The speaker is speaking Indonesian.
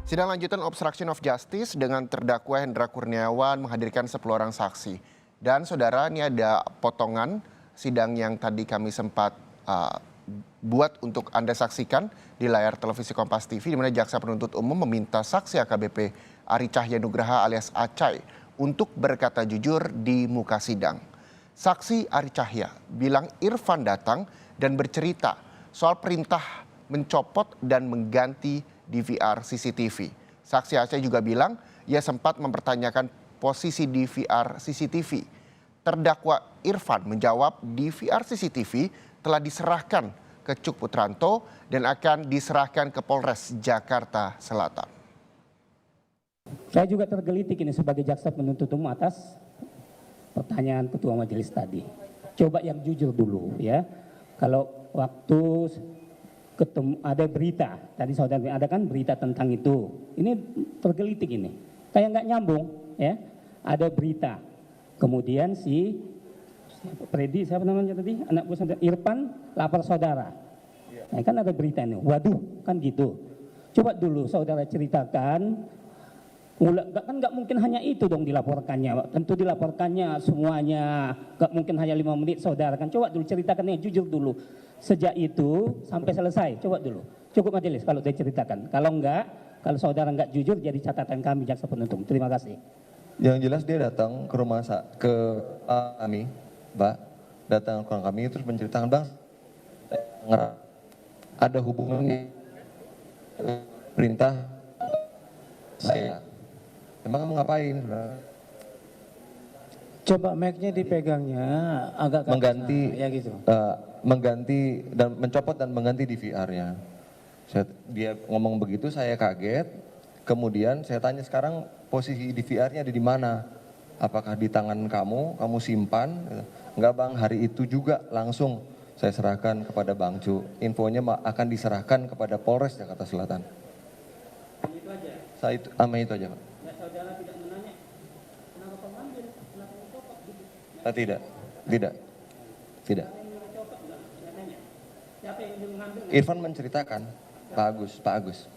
Sidang lanjutan obstruction of justice dengan terdakwa Hendra Kurniawan menghadirkan 10 orang saksi. Dan saudara, ini ada potongan sidang yang tadi kami sempat buat untuk Anda saksikan di layar televisi Kompas TV, di mana jaksa penuntut umum meminta saksi AKBP Ari Cahya Nugraha alias Acai untuk berkata jujur di muka sidang. Saksi Ari Cahya bilang Irfan datang dan bercerita soal perintah mencopot dan mengganti DVR CCTV. Saksi Acai juga bilang ia sempat mempertanyakan posisi DVR CCTV. Terdakwa Irfan menjawab DVR CCTV telah diserahkan ke Cuk Putranto dan akan diserahkan ke Polres Jakarta Selatan. Saya juga tergelitik ini sebagai jaksa penuntut umum atas pertanyaan ketua majelis tadi. Coba yang jujur dulu ya. Kalau waktu ketemu ada berita, tadi saudara ada kan berita tentang itu. Ini tergelitik ini. Kayak nggak nyambung ya. Ada berita. Kemudian si Freddy, siapa namanya tadi? Anak buah saudara Irfan lapor saudara. Nah, kan ada berita ini. Waduh, kan gitu. Coba dulu saudara ceritakan. Kan nggak mungkin hanya itu dong dilaporkannya. Tentu dilaporkannya semuanya. Nggak mungkin hanya 5 menit saudara kan. Coba dulu ceritakannya jujur dulu. Sejak itu sampai selesai. Coba dulu. Cukup majelis kalau dia ceritakan. Kalau enggak, kalau saudara nggak jujur jadi catatan kami jaksa penuntut. Terima kasih. Yang jelas dia datang ke rumah kami, Mbak, datang ke rumah kami terus menceritakan, Bang, ada hubungannya perintah saya. Emang kamu ngapain? Coba mic-nya dipegangnya agak mengganti, ya gitu. Mengganti dan mencopot dan mengganti DVR-nya. Dia ngomong begitu, saya kaget. Kemudian saya tanya sekarang posisi DVR-nya ada di mana? Apakah di tangan kamu simpan? Enggak Bang, hari itu juga langsung saya serahkan kepada Bang Cu. Infonya akan diserahkan kepada Polres Jakarta Selatan. Itu aja. Saya itu, itu aja Pak. Nggak, saudara tidak menanya kenapa kau ambil, kenapa kau copot gitu. Tidak. Siapa yang mengambil? Irfan menceritakan, Pak Agus.